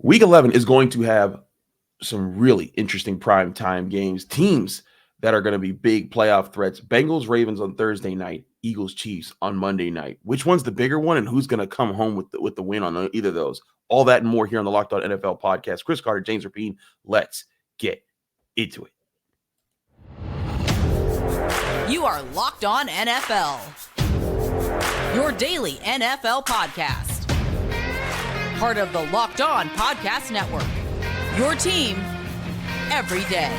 Week 11 is going to have some really interesting primetime games. Teams that are going to be big playoff threats. Bengals, Ravens on Thursday night. Eagles, Chiefs on Monday night. Which one's the bigger one, and who's going to come home with the win on either of those? All that and more here on the Locked On NFL podcast. Chris Carter, James Rapine. Let's get into it. You are Locked On NFL, your daily NFL podcast. Part of the Locked On Podcast Network, your team every day.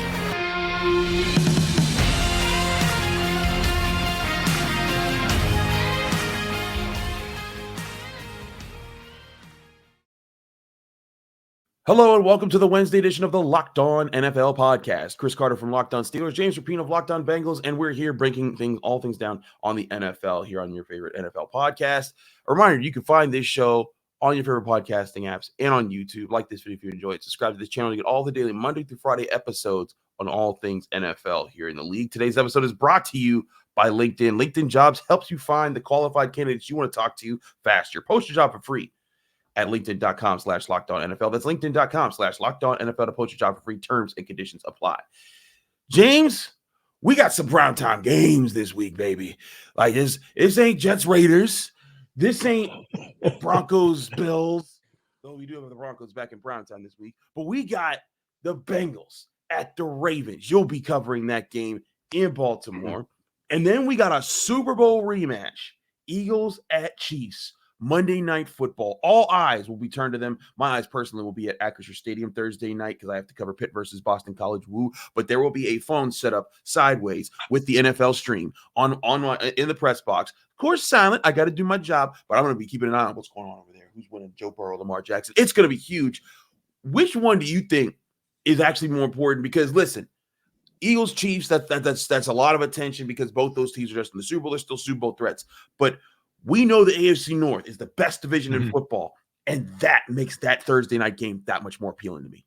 Hello and welcome to the Wednesday edition of the Locked On NFL podcast. Chris Carter from Locked On Steelers, James Rapine of Locked On Bengals, and we're here breaking all things down on the NFL here on your favorite NFL podcast. A reminder, you can find this show on your favorite podcasting apps and on YouTube. Like this video if you enjoy it. Subscribe to this channel to get all the daily Monday through Friday episodes on all things NFL here in the league. Today's episode is brought to you by LinkedIn. LinkedIn Jobs helps you find the qualified candidates you want to talk to faster. Post your job for free at linkedin.com/LockedOnNFL. That's linkedin.com/LockedOnNFL to post your job for free. Terms and conditions apply. James, we got some primetime games this week, baby. Like this ain't Jets Raiders. This ain't Broncos Bills. Though we do have the Broncos back in primetime this week. But we got the Bengals at the Ravens. You'll be covering that game in Baltimore. And then we got a Super Bowl rematch. Eagles at Chiefs. Monday Night Football. All eyes will be turned to them. My eyes personally will be at Acrisure Stadium Thursday night because I have to cover Pitt versus Boston College. Woo! But there will be a phone set up sideways with the NFL stream in the press box. Of course, silent. I got to do my job, but I'm going to be keeping an eye on what's going on over there. Who's winning? Joe Burrow, Lamar Jackson. It's going to be huge. Which one do you think is actually more important? Because listen, Eagles, Chiefs. That's a lot of attention because both those teams are just in the Super Bowl. They're still Super Bowl threats, but we know the AFC North is the best division in football, and that makes that Thursday night game that much more appealing to me.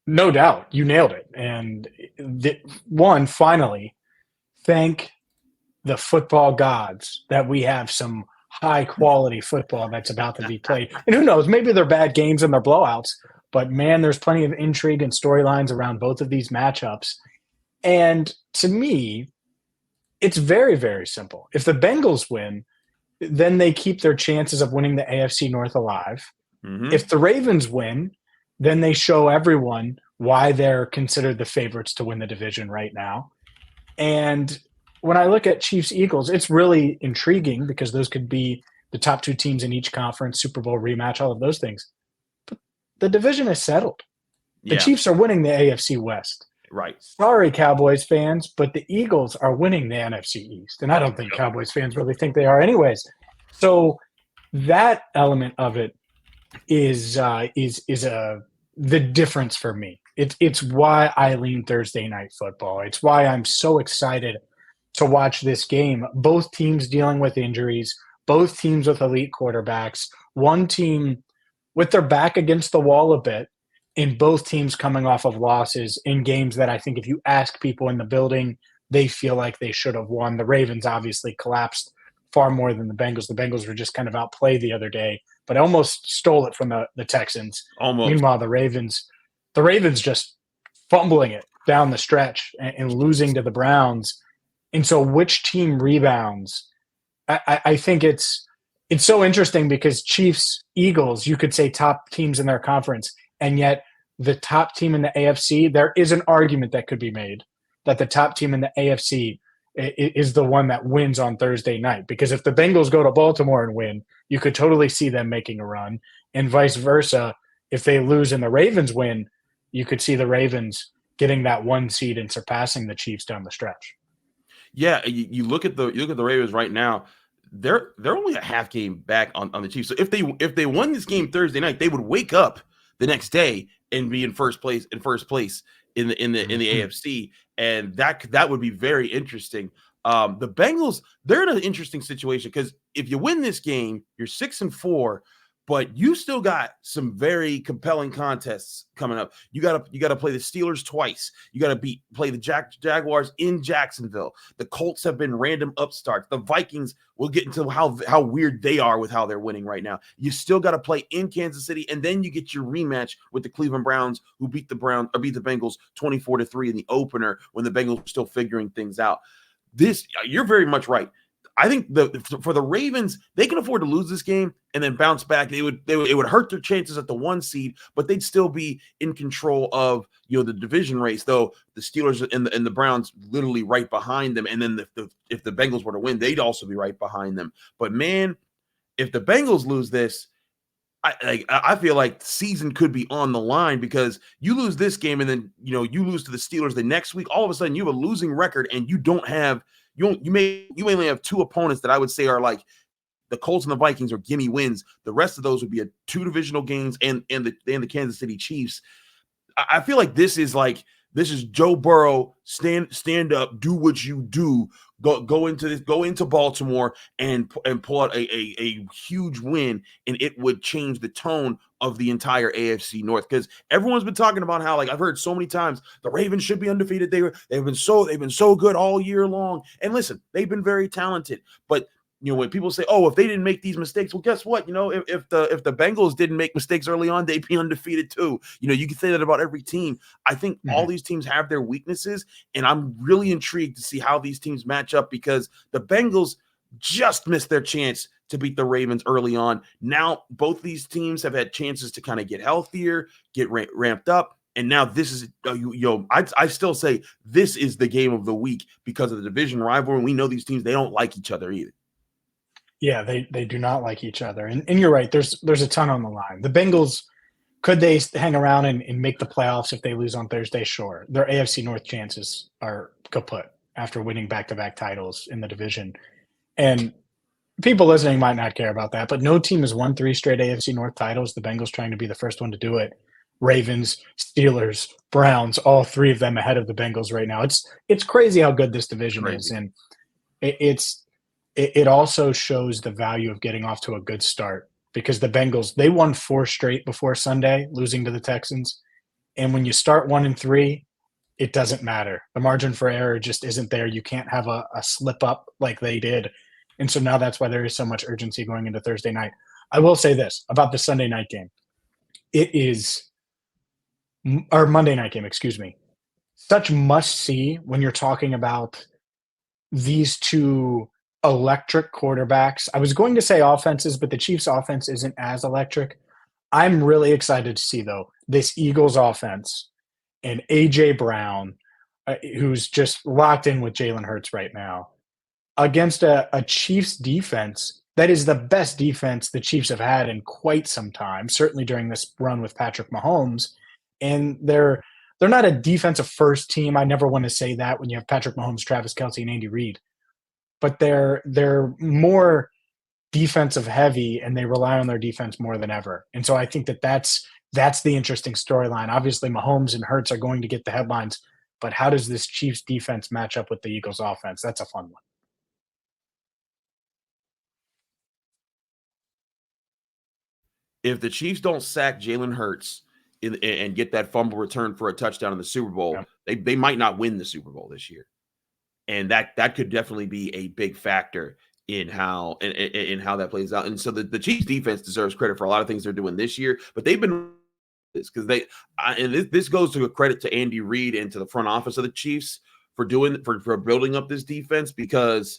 No doubt. You nailed it. And finally, thank the football gods that we have some high-quality football that's about to be played. And who knows, maybe they're bad games and they're blowouts, but, man, there's plenty of intrigue and storylines around both of these matchups. And to me, it's very, very simple. If the Bengals win, then they keep their chances of winning the AFC North alive. Mm-hmm. If the Ravens win, then they show everyone why they're considered the favorites to win the division right now. And when I look at Chiefs-Eagles, it's really intriguing because those could be the top two teams in each conference, Super Bowl rematch, all of those things. But the division is settled. The Chiefs are winning the AFC West. Right. Sorry, Cowboys fans, but the Eagles are winning the NFC East. And I don't think Cowboys fans really think they are anyways. So that element of it is the difference for me. It's why I lean Thursday Night Football. It's why I'm so excited to watch this game. Both teams dealing with injuries, both teams with elite quarterbacks, one team with their back against the wall a bit, in both teams coming off of losses in games that I think if you ask people in the building, they feel like they should have won. The Ravens obviously collapsed far more than the Bengals. The Bengals were just kind of outplayed the other day, but almost stole it from the Texans. Almost. Meanwhile, the Ravens just fumbling it down the stretch and losing to the Browns. And so which team rebounds? I think it's so interesting because Chiefs, Eagles, you could say top teams in their conference, and yet the top team in the AFC, there is an argument that could be made that the top team in the AFC is the one that wins on Thursday night. Because if the Bengals go to Baltimore and win, you could totally see them making a run. And vice versa, if they lose and the Ravens win, you could see the Ravens getting that one seed and surpassing the Chiefs down the stretch. Yeah, you look at the Ravens right now. They're only a half game back on the Chiefs. So if they won this game Thursday night, they would wake up the next day and be in first place in the AFC, and that would be very interesting. The Bengals, they're in an interesting situation because if you win this game, you're 6-4, But you still got some very compelling contests coming up. You gotta play the Steelers twice. You gotta play the Jaguars in Jacksonville. The Colts have been random upstarts. The Vikings, we'll get into how weird they are with how they're winning right now. You still got to play in Kansas City, and then you get your rematch with the Cleveland Browns, who beat the Bengals 24-3 in the opener when the Bengals were still figuring things out. You're very much right. I think for the Ravens, they can afford to lose this game and then bounce back. It would hurt their chances at the 1 seed, but they'd still be in control of the division race. Though the Steelers and the Browns literally right behind them, and then if the Bengals were to win, they'd also be right behind them. But man, if the Bengals lose this, I feel like the season could be on the line, because you lose this game and then you lose to the Steelers the next week. All of a sudden, you have a losing record, and you may only have 2 opponents that I would say are like the Colts and the Vikings or gimme wins. The rest of those would be 2 divisional games and the Kansas City Chiefs. I feel like this is Joe Burrow, stand up, do what you do, go into Baltimore and pull out a huge win, and it would change the tone of the entire AFC North, because everyone's been talking about how, like, I've heard so many times, the Ravens should be undefeated. They've been so good all year long. And listen, they've been very talented, but when people say, "Oh, if they didn't make these mistakes," well, guess what? If the Bengals didn't make mistakes early on, they'd be undefeated too. You can say that about every team. I think all these teams have their weaknesses, and I'm really intrigued to see how these teams match up, because the Bengals just missed their chance to beat the Ravens early on. Now, both these teams have had chances to kind of get healthier, get ramped up. And now this is, I still say this is the game of the week because of the division rivalry. And we know these teams, they don't like each other either. Yeah, they do not like each other. And you're right, there's a ton on the line. The Bengals, could they hang around and make the playoffs if they lose on Thursday? Sure. Their AFC North chances are kaput after winning back-to-back titles in the division. And people listening might not care about that, but no team has won 3 straight AFC North titles. The Bengals trying to be the first one to do it. Ravens, Steelers, Browns, all 3 of them ahead of the Bengals right now. It's crazy how good this division is. And it also shows the value of getting off to a good start, because the Bengals, they won 4 straight before Sunday, losing to the Texans. And when you start 1-3, it doesn't matter. The margin for error just isn't there. You can't have a slip up like they did. And so now that's why there is so much urgency going into Thursday night. I will say this about the Sunday night game. It is – or Monday night game, excuse me. Such must-see when you're talking about these 2 – electric quarterbacks. I was going to say offenses, but the Chiefs' offense isn't as electric. I'm really excited to see, though, this Eagles offense and A.J. Brown, who's just locked in with Jalen Hurts right now, against a Chiefs defense that is the best defense the Chiefs have had in quite some time, certainly during this run with Patrick Mahomes. And they're not a defensive first team. I never want to say that when you have Patrick Mahomes, Travis Kelce, and Andy Reid. But they're more defensive heavy, and they rely on their defense more than ever. And so I think that's the interesting storyline. Obviously, Mahomes and Hurts are going to get the headlines, but how does this Chiefs defense match up with the Eagles offense? That's a fun one. If the Chiefs don't sack Jalen Hurts and get that fumble return for a touchdown in the Super Bowl, they might not win the Super Bowl this year. And that could definitely be a big factor in how that plays out. And so the Chiefs defense deserves credit for a lot of things they're doing this year, but they've been this because this goes to a credit to Andy Reid and to the front office of the Chiefs for building up this defense, because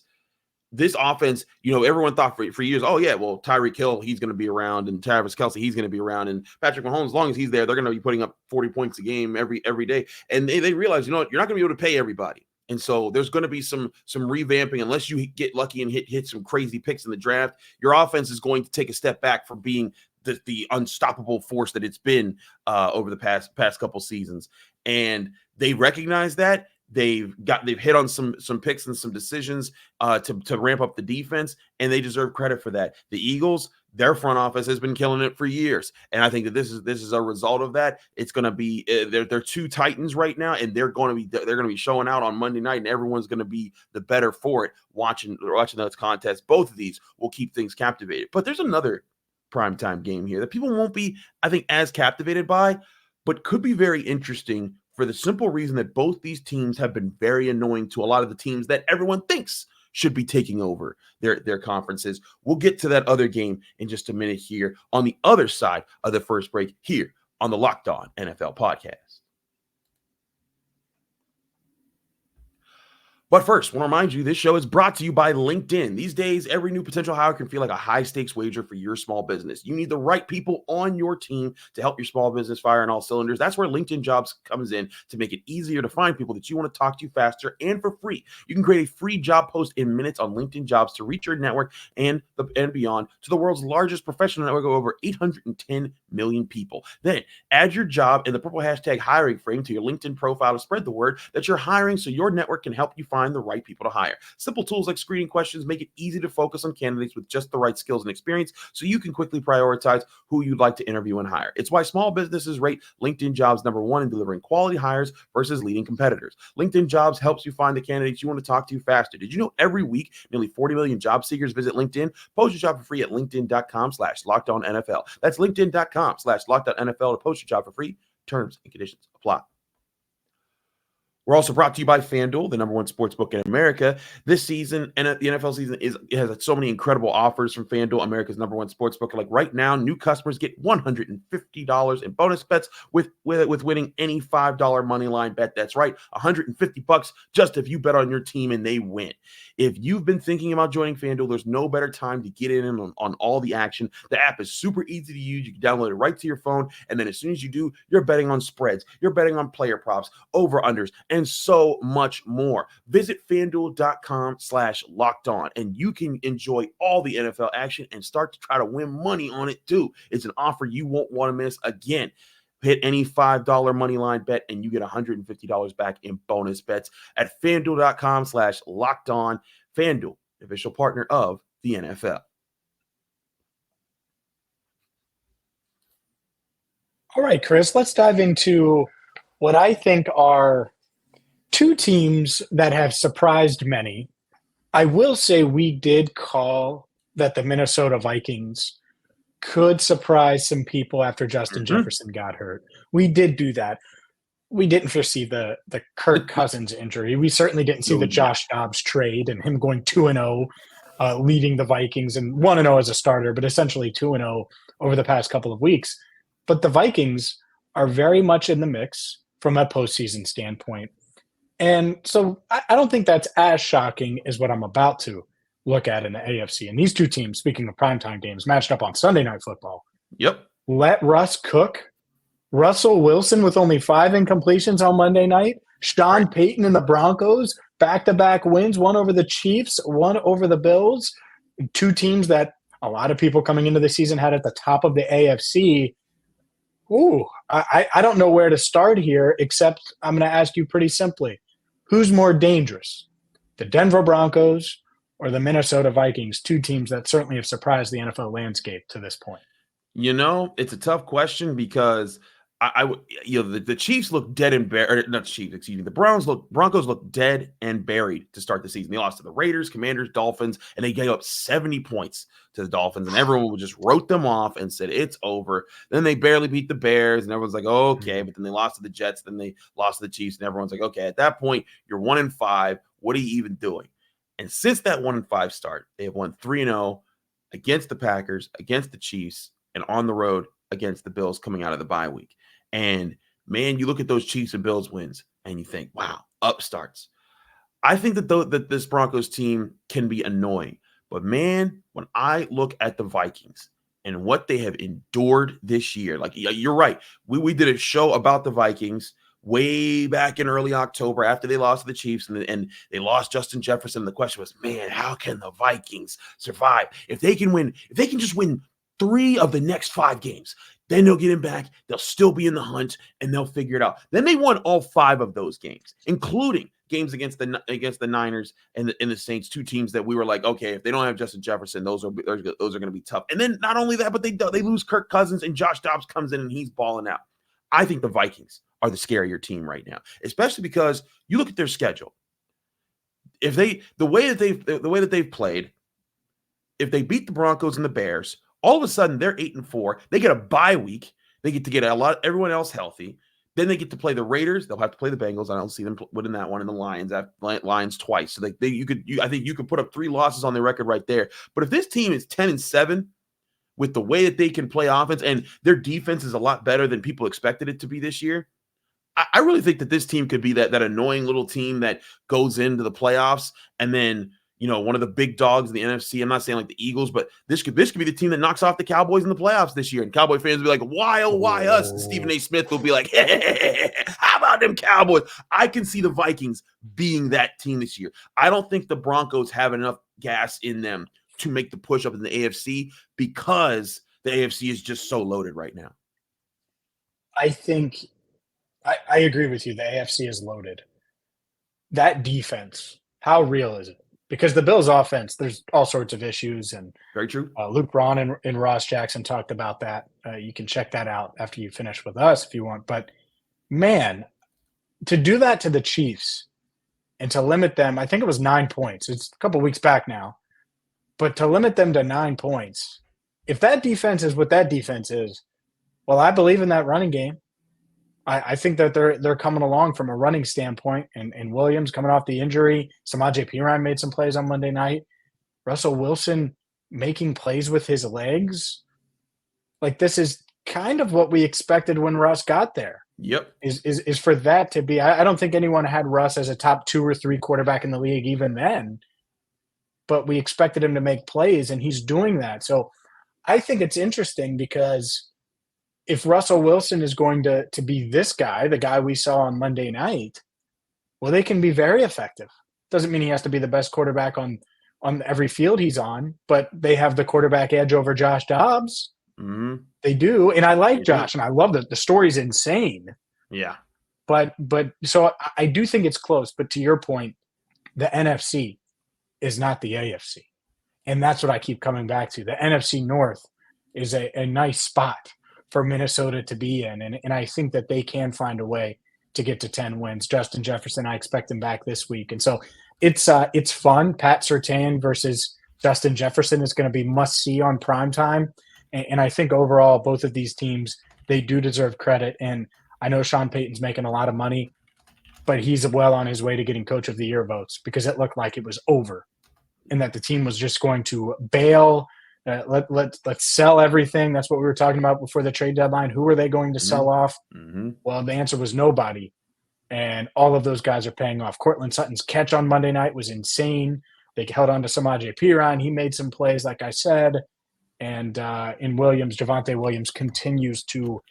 this offense, everyone thought for years, oh yeah, well, Tyreek Hill, he's going to be around, and Travis Kelce, he's going to be around, and Patrick Mahomes, as long as he's there, they're going to be putting up 40 points a game every day. And they realize, you're not going to be able to pay everybody. And so there's going to be some revamping. Unless you get lucky and hit some crazy picks in the draft, your offense is going to take a step back from being the unstoppable force that it's been over the past couple seasons. And they recognize that. They've hit on some picks and some decisions to ramp up the defense, and they deserve credit for that. The Eagles, their front office has been killing it for years, and I think that this is a result of that. It's going to be they're 2 titans right now, and they're going to be showing out on Monday night, and everyone's going to be the better for it watching those contests. Both of these will keep things captivated. But there's another primetime game here that people won't be, I think, as captivated by, but could be very interesting for the simple reason that both these teams have been very annoying to a lot of the teams that everyone thinks should be taking over their conferences. We'll get to that other game in just a minute here on the other side of the first break here on the Locked On NFL podcast. But first, I want to remind you, this show is brought to you by LinkedIn. These days, every new potential hire can feel like a high-stakes wager for your small business. You need the right people on your team to help your small business fire on all cylinders. That's where LinkedIn Jobs comes in to make it easier to find people that you want to talk to faster and for free. You can create a free job post in minutes on LinkedIn Jobs to reach your network and beyond to the world's largest professional network of over 810 million people. Then add your job in the purple hashtag hiring frame to your LinkedIn profile to spread the word that you're hiring so your network can help you find the right people to hire. Simple tools like screening questions make it easy to focus on candidates with just the right skills and experience so you can quickly prioritize who you'd like to interview and hire. It's why small businesses rate LinkedIn Jobs #1 in delivering quality hires versus leading competitors. LinkedIn Jobs helps you find the candidates you want to talk to faster. Did you know every week nearly 40 million job seekers visit LinkedIn? Post your job for free at linkedin.com/LockedOnNFL. That's linkedin.com/LockedOnNFL to post your job for free. Terms and conditions apply. We're also brought to you by FanDuel, the #1 sportsbook in America. This season, and the NFL season has so many incredible offers from FanDuel, America's #1 sportsbook. Like right now, new customers get $150 in bonus bets with winning any $5 money line bet. That's right, $150 just if you bet on your team and they win. If you've been thinking about joining FanDuel, there's no better time to get in on all the action. The app is super easy to use. You can download it right to your phone, and then as soon as you do, you're betting on spreads, you're betting on player props, over-unders, and so much more. Visit FanDuel.com/LockedOn, and you can enjoy all the NFL action and start to try to win money on it too. It's an offer you won't want to miss. Again, hit any $5 money line bet and you get $150 back in bonus bets at FanDuel.com/LockedOn. FanDuel, official partner of the NFL. All right, Chris, let's dive into what I think are two teams that have surprised many. I will say we did call that the Minnesota Vikings could surprise some people after Justin Jefferson got hurt. We did do that. We didn't foresee the Kirk Cousins injury. We certainly didn't see the Josh Dobbs trade and him going 2-0, leading the Vikings, and 1-0 as a starter, but essentially 2-0 over the past couple of weeks. But the Vikings are very much in the mix from a postseason standpoint. And so I don't think that's as shocking as what I'm about to look at in the AFC. And these two teams, speaking of primetime games, matched up on Sunday Night Football. Yep. Let Russ cook. Russell Wilson with only 5 incompletions on Monday night. Sean Payton and the Broncos, back-to-back wins, one over the Chiefs, one over the Bills. Two teams that a lot of people coming into the season had at the top of the AFC. Ooh, I don't know where to start here, except I'm going to ask you pretty simply. Who's more dangerous, the Denver Broncos or the Minnesota Vikings, two teams that certainly have surprised the NFL landscape to this point? You know, it's a tough question because the Chiefs look dead and buried. Not Chiefs, excuse me. The Broncos look dead and buried to start the season. They lost to the Raiders, Commanders, Dolphins, and they gave up 70 points to the Dolphins, and everyone just wrote them off and said it's over. Then they barely beat the Bears, and everyone's like, oh, okay. But then they lost to the Jets, then they lost to the Chiefs, and everyone's like, okay, at that point, you're 1-5. What are you even doing? And since that 1-5 start, they have won 3-0 against the Packers, against the Chiefs, and on the road against the Bills coming out of the bye week. And, man, you look at those Chiefs and Bills wins, and you think, wow, upstarts. I think that this Broncos team can be annoying. But, man, when I look at the Vikings and what they have endured this year, like, you're right. We did a show about the Vikings way back in early October after they lost to the Chiefs and they lost Justin Jefferson. The question was, man, how can the Vikings survive? If they can just win 3 of the next 5 games, then they'll get him back. They'll still be in the hunt, and they'll figure it out. Then they won all 5 of those games, including games against the Niners and the Saints, two teams that we were like, okay, if they don't have Justin Jefferson, those are going to be tough. And then not only that, but they lose Kirk Cousins, and Josh Dobbs comes in and he's balling out. I think the Vikings are the scarier team right now, especially because you look at their schedule. If the way that they've played, if they beat the Broncos and the Bears, All of a sudden, they're 8-4. They get a bye week. They get to get everyone else healthy. Then they get to play the Raiders. They'll have to play the Bengals. I don't see them winning that one, and the Lions twice. So I think you could put up 3 losses on their record right there. But if this team is 10-7 with the way that they can play offense, and their defense is a lot better than people expected it to be this year, I really think that this team could be that annoying little team that goes into the playoffs and then, one of the big dogs in the NFC. I'm not saying like the Eagles, but this could be the team that knocks off the Cowboys in the playoffs this year. And Cowboy fans will be like, why, oh, why us? And Stephen A. Smith will be like, hey, how about them Cowboys? I can see the Vikings being that team this year. I don't think the Broncos have enough gas in them to make the push up in the AFC because the AFC is just so loaded right now. I think I agree with you. The AFC is loaded. That defense, how real is it? Because the Bills' offense, there's all sorts of issues. And very true. Luke Braun and Ross Jackson talked about that. You can check that out after you finish with us if you want. But, man, to do that to the Chiefs and to limit them, I think it was 9 points. It's a couple weeks back now. But to limit them to 9 points, if that defense is what that defense is, well, I believe in that running game. I think that they're coming along from a running standpoint, and Williams coming off the injury. Samaje Perine made some plays on Monday night. Russell Wilson making plays with his legs. Like, this is kind of what we expected when Russ got there. Yep. Is for that to be – I don't think anyone had Russ as a top 2 or 3 quarterback in the league even then. But we expected him to make plays, and he's doing that. So I think it's interesting because – if Russell Wilson is going to be this guy, the guy we saw on Monday night, well, they can be very effective. Doesn't mean he has to be the best quarterback on every field he's on, but they have the quarterback edge over Josh Dobbs. Mm-hmm. They do, and I like Josh, and I love that the story's insane. Yeah. But so I do think it's close, but to your point, the NFC is not the AFC. And that's what I keep coming back to. The NFC North is a nice spot for Minnesota to be in. And I think that they can find a way to get to 10 wins. Justin Jefferson, I expect him back this week. And so it's fun. Pat Surtain versus Justin Jefferson is going to be must-see on primetime. And I think overall, both of these teams, they do deserve credit. And I know Sean Payton's making a lot of money, but he's well on his way to getting Coach of the Year votes because it looked like it was over and that the team was just going to bail. Let's sell everything. That's what we were talking about before the trade deadline. Who are they going to sell off? Mm-hmm. Well, the answer was nobody. And all of those guys are paying off. Cortland Sutton's catch on Monday night was insane. They held on to Samaje Perine. He made some plays, like I said. And in Williams, Javonte Williams continues to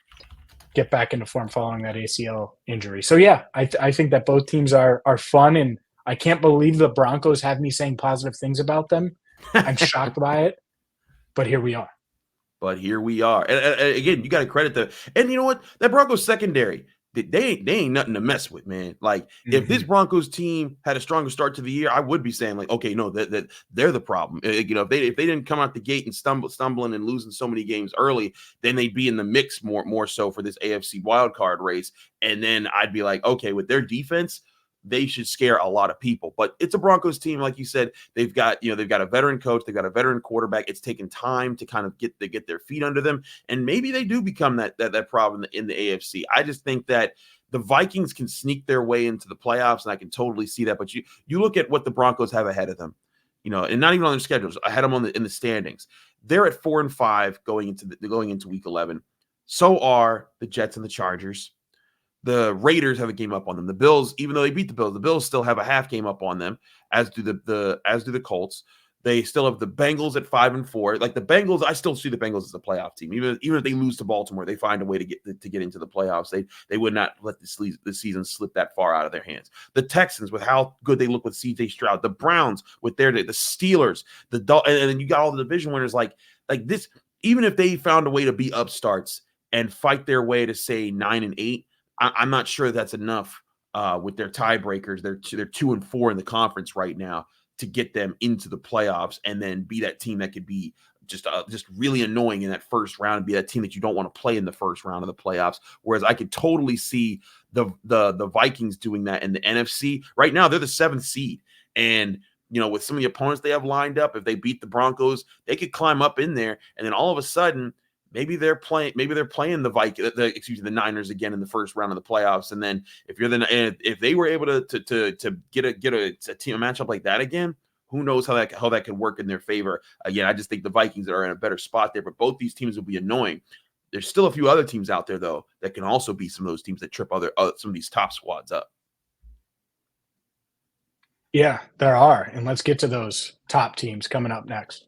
get back into form following that ACL injury. So, yeah, I think that both teams are fun. And I can't believe the Broncos have me saying positive things about them. I'm shocked by it. But here we are. And again, you got to credit the – and you know what? That Broncos secondary, they ain't nothing to mess with, man. Like, if this Broncos team had a stronger start to the year, I would be saying, like, okay, no, that they're the problem. If they didn't come out the gate and stumbling and losing so many games early, then they'd be in the mix more so for this AFC wildcard race. And then I'd be like, okay, with their defense – they should scare a lot of people. But it's a Broncos team, like you said. They've got a veteran coach, they've got a veteran quarterback. It's taken time to kind of get their feet under them, and maybe they do become that problem in the AFC. I just think that the Vikings can sneak their way into the playoffs, and I can totally see that. But you look at what the Broncos have ahead of them, and not even on their schedules. I had them in the standings. They're at 4-5 going into week 11. So are the Jets and the Chargers. The Raiders have a game up on them. The Bills, even though they beat the Bills still have a half game up on them, as do the Colts. They still have the Bengals at 5-4. Like the Bengals, I still see the Bengals as a playoff team. Even if they lose to Baltimore, they find a way to get into the playoffs. They would not let the season slip that far out of their hands. The Texans, with how good they look with C.J. Stroud. The Browns with the Steelers. And then you got all the division winners like this. Even if they found a way to be upstarts and fight their way to say 9-8. I'm not sure that's enough with their tiebreakers. They're 2-4 in the conference right now to get them into the playoffs and then be that team that could be just really annoying in that first round and be that team that you don't want to play in the first round of the playoffs. Whereas I could totally see the Vikings doing that in the NFC. Right now, they're the 7th seed. And with some of the opponents they have lined up, if they beat the Broncos, they could climb up in there, and then all of a sudden, maybe they're playing the Niners again in the first round of the playoffs, and then if they were able to get a team matchup like that again, who knows how that could work in their favor. Again, I just think the Vikings are in a better spot there, but both these teams will be annoying. There's still a few other teams out there though that can also be some of those teams that trip some of these top squads up. Yeah, there are. And let's get to those top teams coming up next.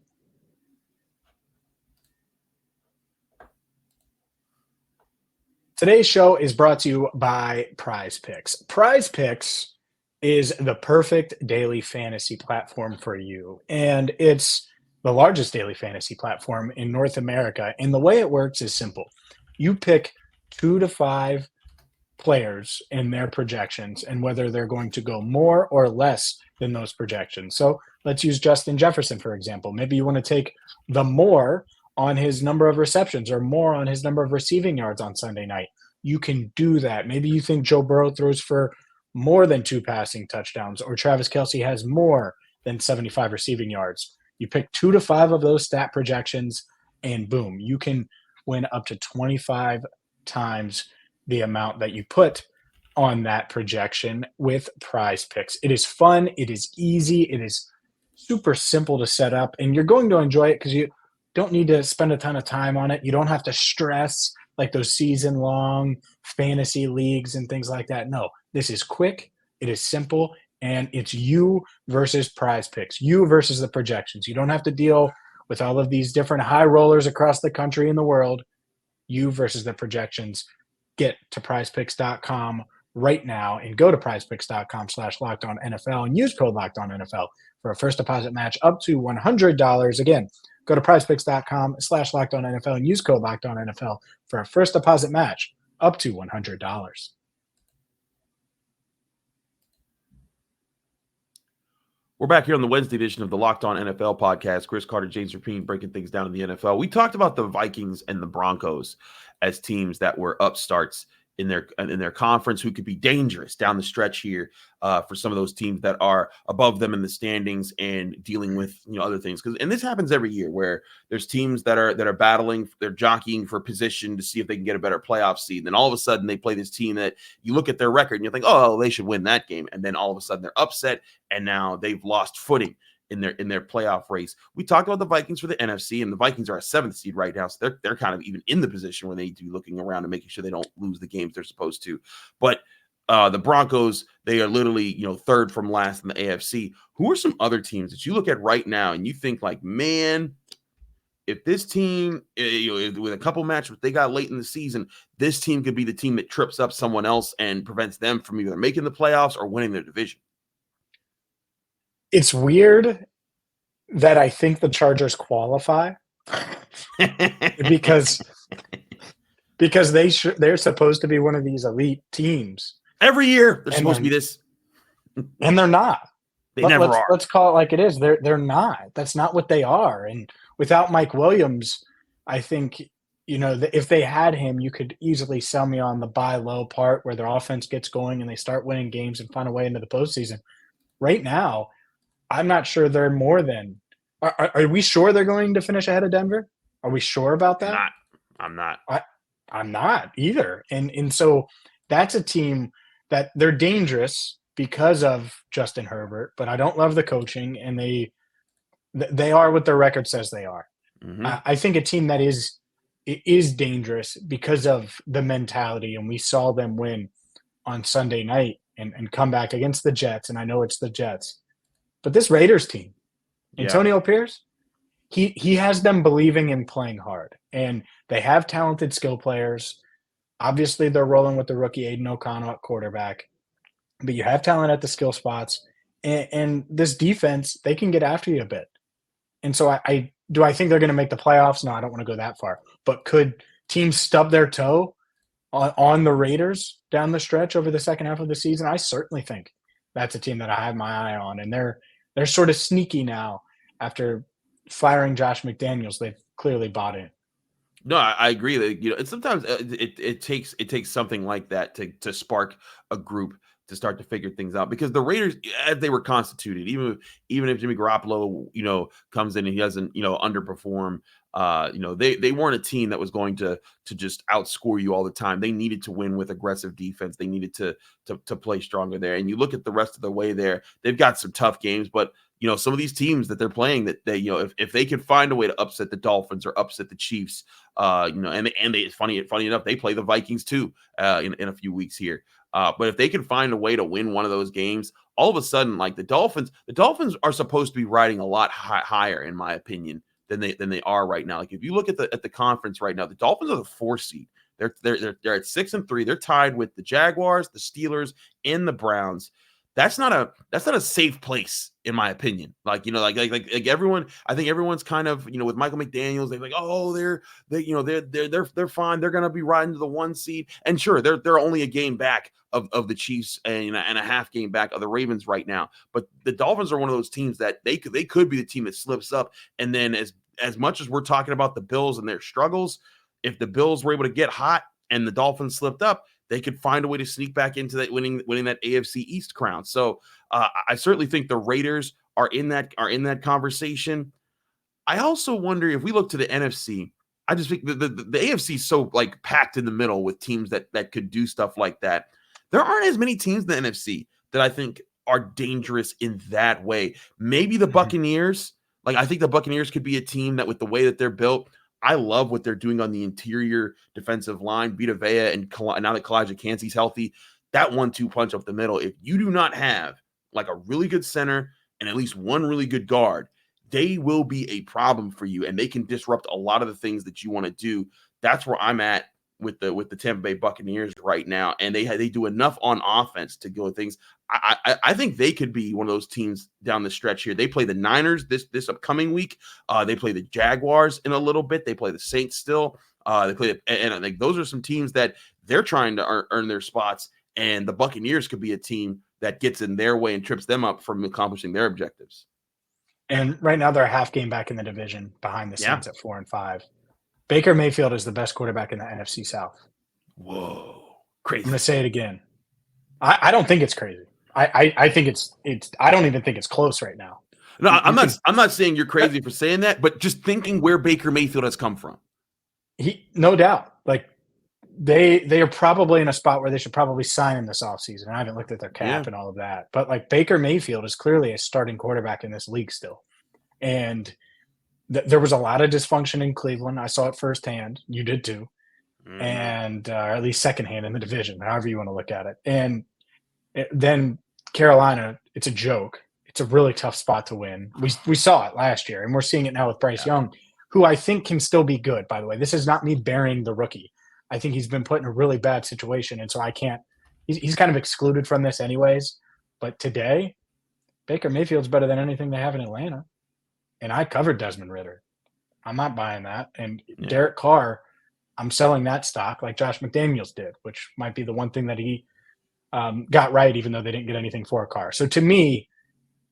Today's show is brought to you by Prize Picks. Prize Picks is the perfect daily fantasy platform for you. And it's the largest daily fantasy platform in North America. And the way it works is simple. You pick 2 to 5 players and their projections and whether they're going to go more or less than those projections. So let's use Justin Jefferson, for example. Maybe you want to take the more on his number of receptions or more on his number of receiving yards on Sunday night. You can do that. Maybe you think Joe Burrow throws for more than 2 passing touchdowns or Travis Kelce has more than 75 receiving yards. You pick 2 to 5 of those stat projections and boom, you can win up to 25 times the amount that you put on that projection with Prize Picks. It is fun. It is easy. It is super simple to set up, and you're going to enjoy it because you don't need to spend a ton of time on it. You don't have to stress like those season-long fantasy leagues and things like that. No, this is quick. It is simple, and it's you versus Prize Picks, you versus the projections. You don't have to deal with all of these different high rollers across the country and the world. You versus the projections. Get to prizepicks.com right now and go to prizepicks.com/LockedOnNFL and use code LockedOnNFL for a first deposit match up to $100. Again, go to prizepicks.com/LockedOnNFL and use code LockedOnNFL for a first deposit match up to $100. We're back here on the Wednesday edition of the Locked On NFL podcast. Chris Carter, James Rapine breaking things down in the NFL. We talked about the Vikings and the Broncos as teams that were upstarts in their conference who could be dangerous down the stretch here for some of those teams that are above them in the standings and dealing with other things. And this happens every year where there's teams that are battling, they're jockeying for position to see if they can get a better playoff seed. And then all of a sudden they play this team that you look at their record and you think, oh, they should win that game. And then all of a sudden they're upset and now they've lost footing in their playoff race. We talked about the Vikings for the NFC, and the Vikings are a 7th seed right now, so they're kind of even in the position where they need to be looking around and making sure they don't lose the games they're supposed to. But the Broncos, they are literally 3rd from last in the AFC. Who are some other teams that you look at right now and you think like, man, if this team, with a couple matches they got late in the season, this team could be the team that trips up someone else and prevents them from either making the playoffs or winning their division? It's weird that I think the Chargers qualify because they're supposed to be one of these elite teams. Every year they're supposed to be this. And they're not. They never are. Let's call it like it is. They're not. That's not what they are. And without Mike Williams, I think, if they had him, you could easily sell me on the buy low part where their offense gets going and they start winning games and find a way into the postseason. Right now, I'm not sure they're more than – are we sure they're going to finish ahead of Denver? Are we sure about that? I'm not. I'm not either. And so that's a team that they're dangerous because of Justin Herbert, but I don't love the coaching, and they are what their record says they are. Mm-hmm. I think a team that is dangerous because of the mentality, and we saw them win on Sunday night and come back against the Jets, and I know it's the Jets. But this Raiders team, Antonio Pierce, he has them believing in playing hard. And they have talented skill players. Obviously, they're rolling with the rookie Aiden O'Connell at quarterback. But you have talent at the skill spots. And this defense, they can get after you a bit. And so I think they're going to make the playoffs? No, I don't want to go that far. But could teams stub their toe on the Raiders down the stretch over the second half of the season? I certainly think that's a team that I have my eye on. And they're sort of sneaky now after firing Josh McDaniels. They've clearly bought in. No, I agree that and sometimes it takes something like that to spark a group to start to figure things out, because the Raiders, as they were constituted, even if Jimmy Garoppolo, comes in and he doesn't, underperform, they weren't a team that was going to just outscore you all the time. They needed to win with aggressive defense. They needed to play stronger there. And you look at the rest of the way there, they've got some tough games, but some of these teams that they're playing, that they, if they can find a way to upset the Dolphins or upset the Chiefs, and they funny enough, they play the Vikings too in a few weeks here. But if they can find a way to win one of those games, all of a sudden, like the Dolphins are supposed to be riding a lot higher, in my opinion, than they are right now. Like if you look at the conference right now, the Dolphins are the 4 seed. They're at 6-3. They're tied with the Jaguars, the Steelers, and the Browns. That's not a safe place, in my opinion. Like everyone, I think everyone's kind of, with Michael McDaniels, they're like, oh, they're fine. They're going to be riding to the 1 seed. And sure, they're only a game back of the Chiefs and a half game back of the Ravens right now. But the Dolphins are one of those teams that they could be the team that slips up. And then as much as we're talking about the Bills and their struggles, if the Bills were able to get hot and the Dolphins slipped up, they could find a way to sneak back into that winning that AFC East crown. So I certainly think the Raiders are in that conversation. I also wonder if we look to the NFC. I just think the AFC is so like packed in the middle with teams that could do stuff like that. There aren't as many teams in the NFC that I think are dangerous in that way. Maybe the Buccaneers. Like I think the Buccaneers could be a team that, with the way that they're built, I love what they're doing on the interior defensive line. Vita Vea and now that Kalijah Kancey's healthy, that 1-2 punch up the middle. If you do not have like a really good center and at least one really good guard, they will be a problem for you, and they can disrupt a lot of the things that you want to do. That's where I'm at with the Tampa Bay Buccaneers right now, and they do enough on offense to go with things. I think they could be one of those teams down the stretch here. They play the Niners this upcoming week. They play the Jaguars in a little bit. They play the Saints still. They play, and I think those are some teams that they're trying to earn their spots, and the Buccaneers could be a team that gets in their way and trips them up from accomplishing their objectives. And right now they're a half game back in the division behind the Saints at 4-5. Baker Mayfield is the best quarterback in the NFC South. Whoa, crazy! I'm going to say it again. I don't think it's crazy. I think it's. I don't even think it's close right now. No, I'm not saying you're crazy for saying that, but just thinking where Baker Mayfield has come from. No doubt. Like they are probably in a spot where they should probably sign him this offseason. I haven't looked at their cap and all of that, but like Baker Mayfield is clearly a starting quarterback in this league still, and there was a lot of dysfunction in Cleveland. I saw it firsthand. You did too. And or at least secondhand in the division, however you want to look at it. And then Carolina, it's a joke. It's a really tough spot to win. We saw it last year, and we're seeing it now with Bryce Young, who I think can still be good, by the way. This is not me burying the rookie. I think he's been put in a really bad situation, and so I can't – he's kind of excluded from this anyways. But today, Baker Mayfield's better than anything they have in Atlanta. And I covered Desmond Ridder. I'm not buying that. And Derek Carr, I'm selling that stock like Josh McDaniels did, which might be the one thing that he got right, even though they didn't get anything for Carr. So to me,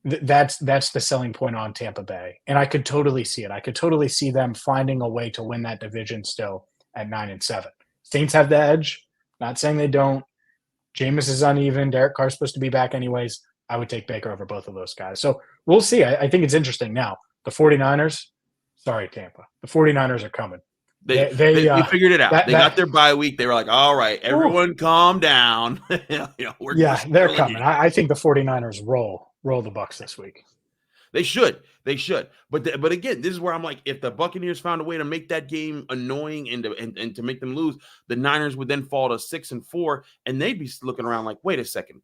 that's the selling point on Tampa Bay. And I could totally see it. I could totally see them finding a way to win that division still at 9-7. Saints have the edge. Not saying they don't. Jameis is uneven. Derek Carr's supposed to be back anyways. I would take Baker over both of those guys. So we'll see. I think it's interesting. Now, the 49ers, sorry, Tampa. The 49ers are coming. They figured it out. They got their bye week. They were like, all right, everyone calm down. They're coming. I think the 49ers roll the Bucs this week. They should. But again, this is where I'm like, if the Buccaneers found a way to make that game annoying and to make them lose, the Niners would then fall to 6-4, and they'd be looking around like, wait a second,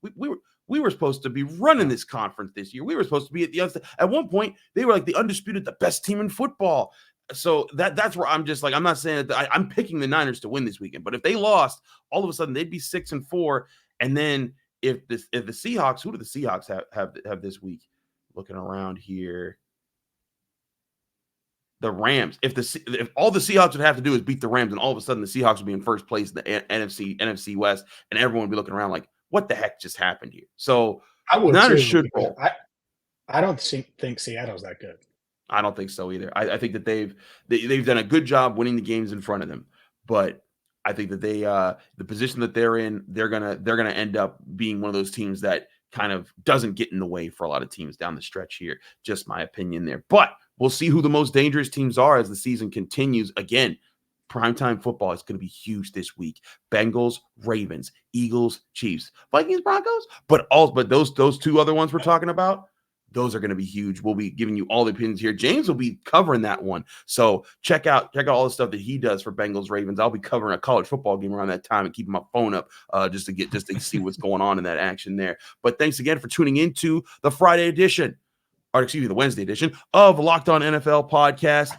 we were supposed to be running this conference this year. We were supposed to be at one point, they were like the undisputed, the best team in football. So that's where I'm just like, I'm not saying that I'm picking the Niners to win this weekend, but if they lost, all of a sudden they'd be 6-4. And then if the Seahawks, who do the Seahawks have this week? Looking around here, the Rams. If all the Seahawks would have to do is beat the Rams, and all of a sudden the Seahawks would be in first place in the NFC West, and everyone would be looking around like, what the heck just happened here? So I would Niners should roll. I don't think Seattle's that good. I don't think so either. I think that they've done a good job winning the games in front of them, but I think that they the position that they're in, they're gonna end up being one of those teams that kind of doesn't get in the way for a lot of teams down the stretch here. Just my opinion there. But we'll see who the most dangerous teams are as the season continues. Again, primetime football is going to be huge this week. Bengals, Ravens, Eagles, Chiefs, Vikings, Broncos. But those two other ones we're talking about, those are going to be huge. We'll be giving you all the opinions here. James will be covering that one. So check out all the stuff that he does for Bengals, Ravens. I'll be covering a college football game around that time and keeping my phone up just to see what's going on in that action there. But thanks again for tuning into the Friday edition, or excuse me, the Wednesday edition of Locked On NFL Podcast.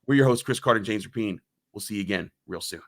We're your hosts, Chris Carter and James Rapine. We'll see you again real soon.